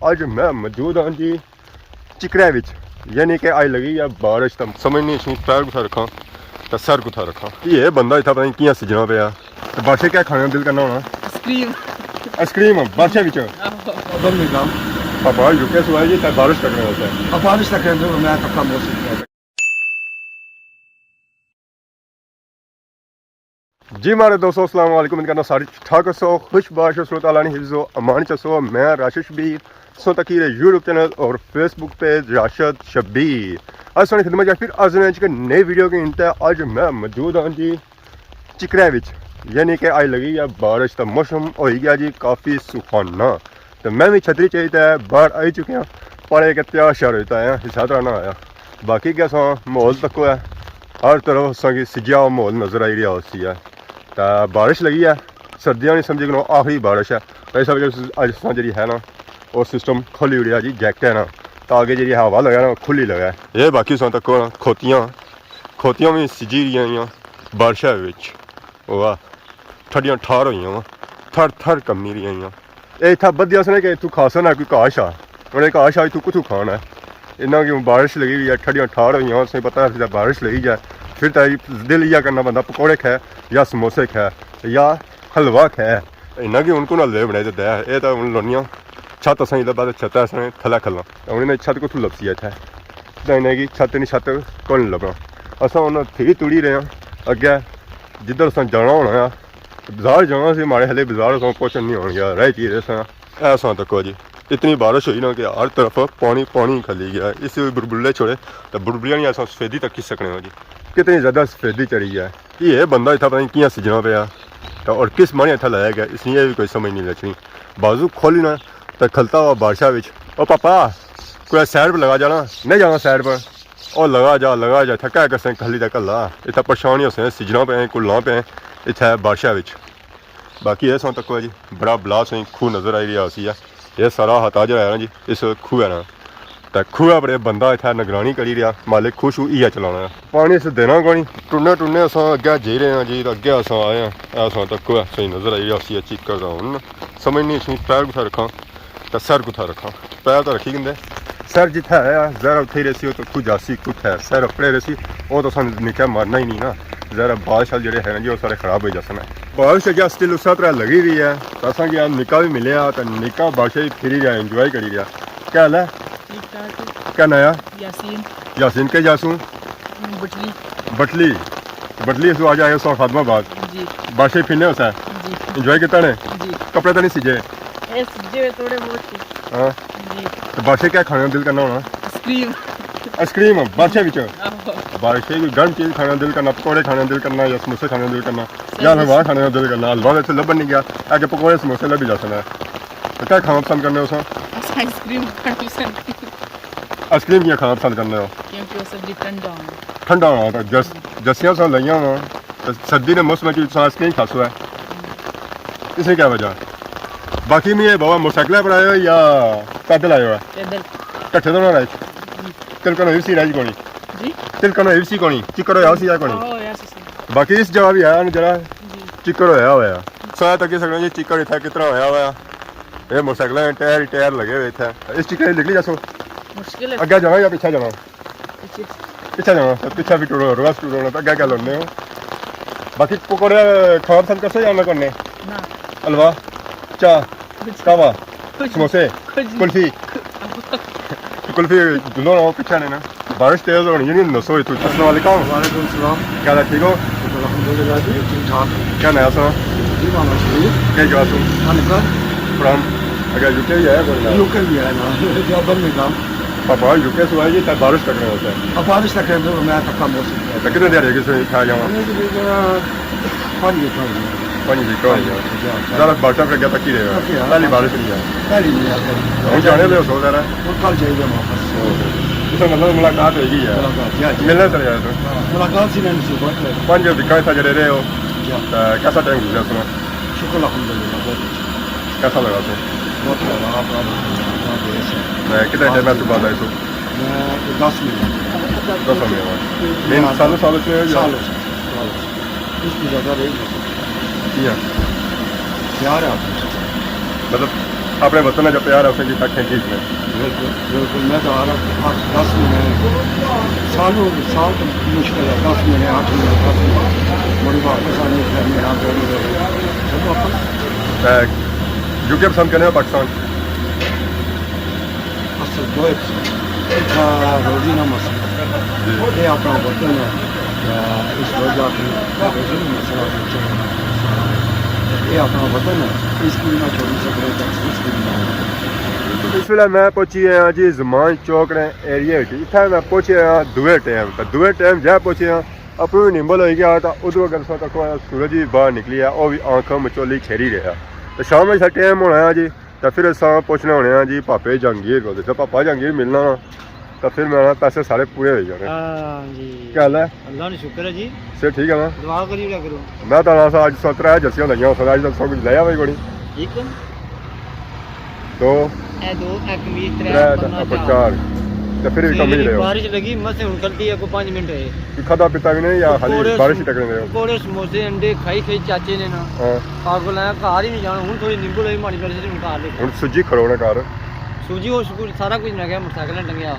ਅੱਜ ਮੈਂ ਮੌਜੂਦ ਹਾਂ ਜੀ चिकरे विच, यानी कि अज लगी है बारिश। तो समझ नहीं सी पैर कुत्थै रखां तो सर कुत्थै रखां। ये बंदा इत्थै पता नहीं कियां सजना पिया। तो बादशाह क्या खाने दिल करना होना? आइसक्रीम बादशाह विच पापा रुके सुबह जी बारिश तक होता है। बारिश तक मैं पक्का मौसम जी मारे दोस्तों अस्सलाम वालेकुम। करना सारी ठाक सो खुशबाश सो ताला ने हिफ्ज़ो अमान चसो। मैं राशिद शब्बीर सो तकीर यूट्यूब चैनल और फेसबुक पेज राशिद शब्बीर। आज सोनी खिदमत फिर आज एक नई वीडियो की इंत है। आज मैं मौजूद हाँ जी चिकरे विच, यानी कि अज लगी है बारिश। तो मौसम हो गया जी काफ़ी सुहाना। तो मैं भी छतरी चाहिए है बाहर आई चुके हैं पर एक तैयार शहर होता है हिसाब आना आया। बाकी क्या सा माहौल तक है हर तरफ असा सिजा माहौल नज़र आई रहा उसी है। तो बारिश लगी है सर्दियाँ नहीं समझी करो आखिरी बारिश है। तो इस वजह अज जी है ना और सिस्टम खुली उड़िया जी जैकट है ना तो आगे जी हवा लगा ना खुली लगा है। ये बाकी सौ तक खोतियाँ भी सिजी रही बारिश वाह ठडियाँ ठार हुई थर थर कमी रही ये इतना बदिया सुने कि तू खासा ना कोई घाश आ उन्हें घाश आई तू कुछ खाना है। इन्ना कि बारिश लगी हुई है ठडियाँ ठार हुई उसमें पता बारिश लगी जाए फिर तो दिल यह करना बंदा पकौड़े खाए या समोसे खाए या हलवा खाए। इन्ना कि उनको हलवे बनाई देता है। ये तो उन लोनियाँ छत असें बाद छत असें थल्लै खलना हूँ इन्हें छत कुत्थों लभसी है इत्थै तो इन्हें कि छत नहीं छत कौन लभना। असां हूँ थी तुड़ी रहे हैं अग्गै जिद्धर असें जाना होना है बाजार जाना से माड़े हले बाजार असें कुछ नहीं होना गया रह चीज ऐसा तको जी इतनी बारिश हुई ना कि हर तरफ पानी पानी खली गया। इस बुलबुले छोड़े तो बुलबुलिया नहीं अस सफेदी तक खिंच सकने हो जी। कितनी ज़्यादा सफेदी चढ़ी है कि ये बंदा इतना पता नहीं कियां सजना पाया तो और किस माने इतना लाया गया इसलिए भी कोई समझ नहीं लचनी। बाजू खोली ना तो खलता हुआ बादशाह बिच ओ पापा कोई साइड पर लगा जाना नहीं जाना साइड पर और लगा जा थका कसें खली तक कला इतना परेशानी हो सिजना पे कुल्ला पे इतना बादशाह बिच। बाकी ये सौ तक है जी बड़ा बला सही खूह नज़र आई रहा उसी है। ये सारा हता जो है ना जी इस खूह है ना तो खूह पर बंदा इतना निगरानी करी रहा मालिक खुश इयै चलाना है पानी इस देना कोई टुन्ने टुन्ने अस अग्गै जी रहे हैं जी अग्गै अस आए हैं ऐसा तक है सही नज़र आई रहा उसी चीकर का हूँ समझ नहीं सी पैर कुत्थै रखां तो सर कुत्थै रखां। पैर तो रखी कदें सर जित्थै है जरा उत्थे रसी तो तू जासी कुत्थै सर अपने रसी वो तो सानूं निक्का मारना ही नहीं ना जरा बाल शाल जो है ना जी वो सारे खराब हो जाते हैं। बारिश अगर स्टिल उस तरह लगी रही है तो असा क्या निक्का भी मिले तो निक्का बादशाह ही फिरी रहा इंजॉय करी रहा। क्या हाल है क्या नया यासीन के जासू बटली बटली सो आज आए सौ खादमाबाद बादशाह फिरने उसे इंजॉय किया ने कपड़े तो नहीं सीजे थोड़े बहुत हाँ तो बादशाह क्या खाने दिल करना होना? आइसक्रीम बादशाह विच बादशाह की गर्म चीज़ खाने दिल करना पकौड़े खाने दिल करना या समोसे खाने दिल करना या हलवा खाने का दिल करना। हलवा वैसे लभन नहीं गया आगे पकौड़े समोसे लभी जा सकना। तो क्या खाना पसंद करने हो? आइसक्रीम क्या खाना पसंद करने हो? ठंडा होना तो जस्सियाँ सा लिया होना सर्दी के मौसम में आइसक्रीम खासो है इसमें क्या वजह? बाकी में ये बाबा मोटरसाइकिल पर आए हो या पैदल आए हो? कट्ठे दोनों राइज तिलकनो हिवसी राइज कोनी तिलकनो हिवसी कोनी चिकर होया उसी कोनी बाकी इस जगह भी है जरा चिकर होया हुआ सारा तक सकना जी चिकर इतना कितना होया हुआ ये मोटरसाइकिल टायर लगे हुए थे इस चिकर निकली जासो अगे जाना या पीछे जाना? पीछे जाना तो पीछे भी टूरो रोज टूरो तो अगे क्या लड़ने हो? बाकी पकौड़े खाना पसंद करते या ना करने? हलवा चाह कावा समोसे कुल्फी कुल्फी दुनो ना पीछे ने ना बारिश तेज होनी नहीं नसो तू। अस्सलाम वालेकुम। वालेकुम सलाम। क्या हाल ठीक हो? अल्हम्दुलिल्लाह जी ठीक ठाक। क्या नया सुना? जी मामा शरीफ क्या जवाब तुम फ्रॉम अगर यूके भी आया कोई ना यूके भी है ना जॉबर में काम पापा यूके से आएगी तब बारिश तक नहीं होता है। अब बारिश तक है तो मैं पक्का मौसम तो कितने देर है कि खा जाऊँ पानी भी कौन ज़्यादा बारिश पर गया तक ही रहेगा पहली बारिश नहीं है पहली नहीं आते हम जाने ले सो रहा वो कल जाएगा वापस इस मतलब मुलाकात होगी है मिलने चले जाए तो मुलाकात सी नहीं सुबह 5 बजे दिखा था जरे रहे हो कैसा टाइम गुजरा सुना? शुक्र अल्हम्दुलिल्लाह बहुत कैसा लगा तो? बहुत लगा आप कितने टाइम में सुबह आए तो? मैं 10 मिनट 10 मिनट में सालों से सालों इसकी ज़्यादा रही किया प्यार है आपको मतलब अपने वतन जो प्यार है उसे जितना खींची इसमें। बिल्कुल बिल्कुल। मैं तो आ रहा 10 महीने सालों साल तो मुश्किल है, 10 महीने 8 महीने 10 महीने बड़ी वापस आने फिर मेरा बोल सब वापस यूके पसंद करने पाकिस्तान असल दो एक रोजी ना मसला ये अपना वतन है इस वजह से रोजी ना मसला ये अपना वतन है इसकी ना छोड़ सकते इसकी ना। इस वेले मैं पहुंची हाँ जी जमान चौक ने एरिया इतना मैं पहुंचे हाँ दुए टाइम जै पहुंचे हाँ अपनी निंबल हो गया तो उधर अगर तक सूरज भी बाहर निकली है वह भी आंखों मचोली खेरी रहा तो शाम में टाइम होना है जी तो फिर अस पुछने होने हैं जी पापे जहांगीर को जो पापा जहांगीर मिलना तो फिर मेरा पैसे सारे पूरे हो जाने। क्या हाल है? अल्लाह ने शुक्र है जी। सर ठीक है ना दुआ करिएगा करो। मैं तो अज 17 जर्सियां लगियां अज तक सब कुछ लिया भाई कोई एक दो ए दो एक कमीज त्रै चार तो फिर कम ही रहे बारिश लगी मसे उनकलती है को 5 मिनट है खादा पीता भी नहीं या खाली बारिश ही टकरे रहे पकोड़े समोसे अंडे खाई चाचे ने ना पागल है घर ही नहीं जाना हूं थोड़ी नींबू लाई माड़ी पैसे से उनका ले हुन सूजी खरोने घर सूजी और शुक्र सारा कुछ ना गया मोटरसाइकिल टंगया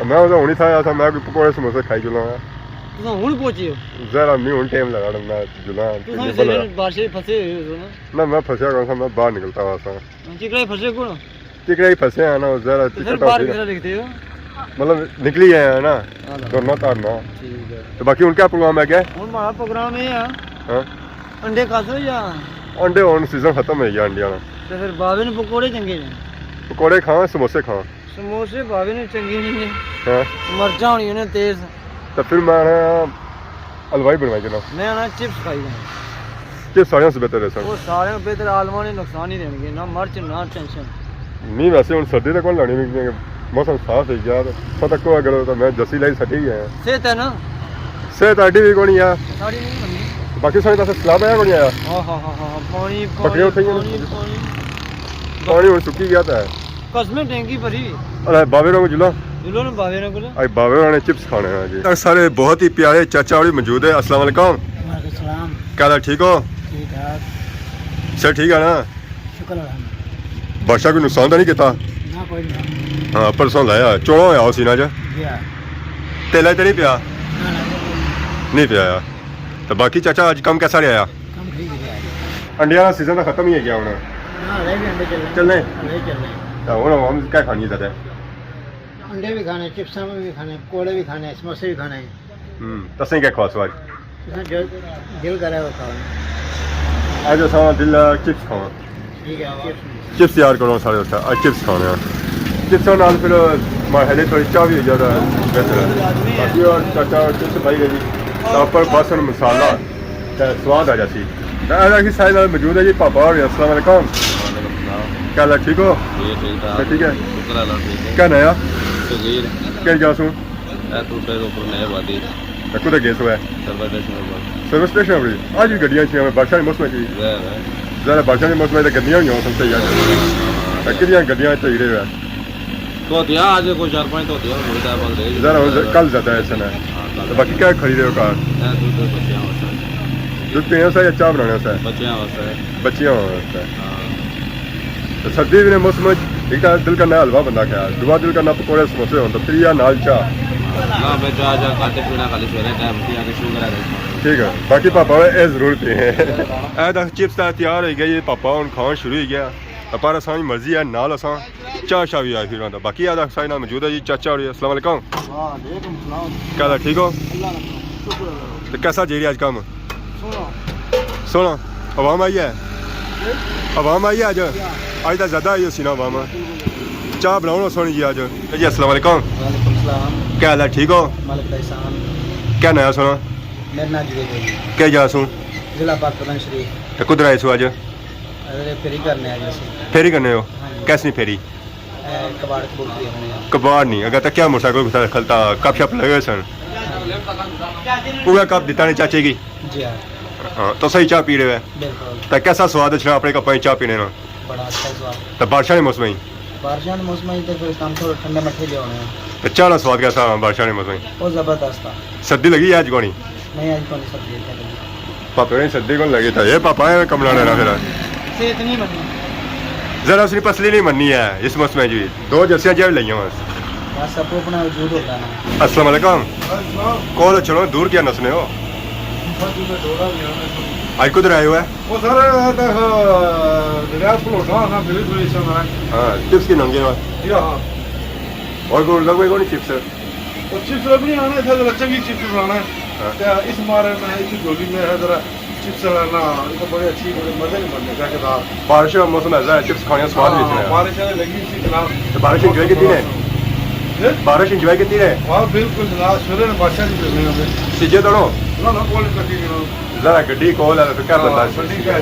मैं तो हुनी था था मैं पकोड़े समोसे खाई जुला तुम हुन पहुंचे हो जरा मैं हुन टाइम लगा मैं जुला तुम बारिश फंसे हो ना मैं फंसा कौन सा मैं बाहर निकलता हुआ था चिकड़े फंसे कौन चिकड़े फंसे हैं ना जरा टिकट बाहर किधर लिखते हो मतलब निकली है ना करना तारना ठीक है तो बाकी उनका प्रोग्राम है क्या हुन हमारा प्रोग्राम है हां अंडे खाते या अंडे ऑन सीजन खत्म है गया अंडिया तो फिर बावे ने पकोड़े चंगे ने पकोड़े खाओ समोसे खाओ समोसे बावे ने चंगे नहीं ने हां मर्चा होनी ने तेज तो फिर मैं हलवाई बनवाई देना मैं ना चिप्स खाई जाना चिप्स सारे से बेहतर है सर वो सारे बेहतर आलमा ने नुकसान ही देंगे ना मर्च ना टेंशन नहीं वैसे हम सर्दी तक कौन लानी मौसम साफ है यार पता को अगर तो मैं जसी लाई सटी है सेहत है ना सेहत आडी भी कोनी यार साड़ी नहीं बननी बाकी सारी तरह सलाब है कोनी आया हां हां हां पानी बकरियां उठ गई पानी और सुखी गया था कसमें टैंकी भरी अरे बाबे रो जुला जुलो ने बावे ने बोला आई बाबे ने चिप्स खाने हैं जी सारे बहुत ही प्यारे चाचा और मौजूद है अस्सलाम वालेकुम वालेकुम सलाम क्या हाल ठीक हो ठीक ठाक सर ठीक है ना शुक्र है बादशाह कोई नुकसान तो नहीं किया ना कोई नहीं हाँ परसों लाया चौड़ा होया सीना च गया तेला तो नहीं पिया ना नहीं पिया तो बाकी चाचा अज कम कैसा रहा कम ठीक है अंडिया का सीजन तो खत्म ही है गया हूँ हां ले भी अंडे चलने चलने तो हूँ हम क्या खानी है अंडे भी खाने चिप्स भी खाने कोड़े भी खाने समोसे भी खाने तसें क्या खास आज जो दिल करे वो खाओ आज असा दिल चिप्स खावा ठीक है चिप्स तैयार करो सारे उत्थे आज चिप्स खाने चिप्सों नाल फिर माहले थोड़ी चाह भी हो जाता है बेहतर है बाकी और चाचा चिप्स पाई गई ऊपर बसन मसाला तो स्वाद आ जाती है साइड वाले मौजूद है जी पापा और अस्सलाम वालेकुम क्या हाल है ठीक हो ठीक है क्या नया क्या जासू कुछ गेस हुआ सर्विस स्टेशन अपनी आज भी गड्डियां छी बरसा के मौसम की ज़रा बरसा के मौसम में गड्डियां होंगी मौसम सही है कितनी गड्डियां चाहिए हुआ तो दिया आज को 4-5 तो दिया मुझे तो बोल रहे ज़रा कल जाता है ऐसा तो बाकी क्या खरीदे हो कार दूध बच्चियां होता है दूध पीने से या चाय बनाने से बच्चियां होता है बच्चियां होता है तो सर्दी के मौसम में एक दिल करना हलवा बंदा खाया दुआ दिल करना पकौड़े समोसे हो तो त्रिया नाल चाह ना मैं चाह जा खाते पीना खाली सवेरे टाइम की आके शुगर है ठीक है बाकी पापा ये जरूर पे है ऐ चिप्स तैयार हो गया ये पापा हम खाना शुरू हो गया पर असानी मर्जी है नाल असा चाह शाह भी आई फिर आता बाकी आदा साइड नाल मौजूद है जी चाचा और अस्सलाम वालेकुम वालेकुम सलाम क्या हाल ठीक हो अल्लाह का शुक्र है तो कैसा जी आज काम सुनो सोना आवाम आई है आवाम आई है आज आज तो ज़्यादा आई सी ना आवाम चाह बनाओ सोनी जी आज जी अस्सलाम वालेकुम वालेकुम सलाम क्या हाल है ठीक हो मालिक का एहसान क्या नया सोना मेरा नाम जुबेद है क्या जा सू जिला पाकिस्तान शरीफ तो कुदर आए सो आज अरे फेरी करने आ जैसे फेरी करने हो कैसी फेरी कबाड़ कबूतरी हमने कबाड़ नहीं अगर तक क्या मोटरसाइकिल खलता कप शप लगे सन पूरा कप दिता नहीं चाचे की जी हाँ हाँ तो सही चाह पी रहे हैं बिल्कुल तो कैसा स्वाद है अपने कप चाह पीने ना बड़ा अच्छा स्वाद तो बारिशा के मौसम ही बारिशों के मौसम में तो फिर काम थोड़ा ठंडे मट्ठे ले होने तो चाह का स्वाद कैसा बारिशा के मौसम वो ज़बरदस्त था सर्दी लगी है आज कोनी नहीं आज कौन सब्जी है पापा ने सर्दी को लगी था ये पापा है कमला लेना फिर सेहत नहीं बनी जरा उसने पसली नहीं मननी है इस मौसम में जी 2 जर्सियां जब लिया बस बस सबको अपना वजूद होता है अस्सलाम वालेकुम कौन चलो दूर क्या नसने हो आज कुछ आए हुआ है वो सर रियाज को ना बिल्कुल इस ना हाँ चिप्स की नंगे हुआ या और को लगभग कौन चिप्स है और चिप्स नहीं आने थे जरा चंगी चिप्स बनाना है क्या इस मारे में इस गोली में है जरा चिप्स ना ये तो बड़ी अच्छी बड़े मजे नहीं बनने का केदार बारिश का मौसम ऐसा है चिप्स खाने का स्वाद भी है बारिश आने लगी इसी जनाब तो बारिश एंजॉय कितनी है बारिश एंजॉय कितनी है हाँ बिल्कुल जनाब सूर्य ने बादशाह की करने हमें सीजे दोनों ना कोई कटी नहीं जरा गड्डी कॉल है तो क्या बंदा बड़ी का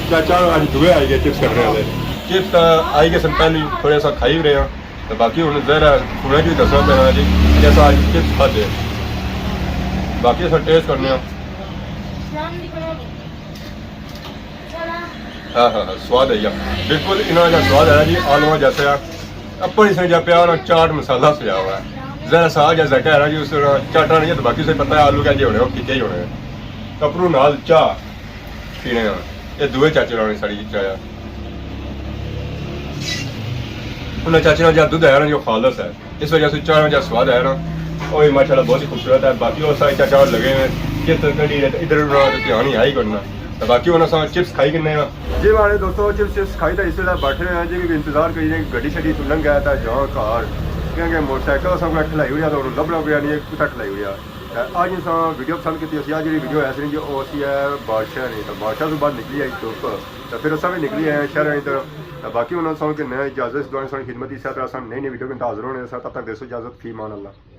चाचा आज दुबई आई गए चिप्स करने वाले चिप्स आई गए सन पहले थोड़े सा खाई रहे हैं तो बाकी उन्हें जरा पूरा जी दसना पैना जी जैसा आज चिप्स खाते बाकी सब टेस्ट करने हाँ हाँ हाँ स्वाद है यार बिल्कुल इन्होंने जो स्वाद है जी आलू जैसे अपनी से जब प्यार और चाट मसाला सजा हुआ है जरा सा जैसा कह रहा जी उस चाटा नहीं है तो बाकी से पता है आलू क्या जी होने फीके ही होने कपड़ू नाल चाह पीने ये दुए चाचे लाने साड़ी चाह उन्हें चाचे जहाँ दूध है ना जो खालस है इस वजह से चाह जहाँ स्वाद है ना और माशाल्लाह बहुत ही खूबसूरत है बाकी और सारे चाचा और लगे हुए ये तकड़ी इधर उधर ध्यान ही आई करना तो बाकी उन्होंने चिप्स खाई किन्ने जी हमारे दोस्तों चिप्स खाई था इसलिए बैठे हैं जी इंतजार करिए गड्डी शड्डी सुलन गया था जहाँ कार क्योंकि मोटरसाइकिल सब खिलाई हुई है तो लब लग गया नहीं कुछ खिलाई हुई है आज इंसान वीडियो पसंद की आज जी वीडियो ऐसी नहीं जो ओसी है बादशाह नहीं तो बादशाह से बाद निकली है धुप तो फिर असा भी निकली है शहर इधर तो बाकी उन्होंने समझ के नया इजाजत इस दौरान खिदमती नई नई वीडियो के हाजिर होने तब तक देसो इजाजत फी मान अल्लाह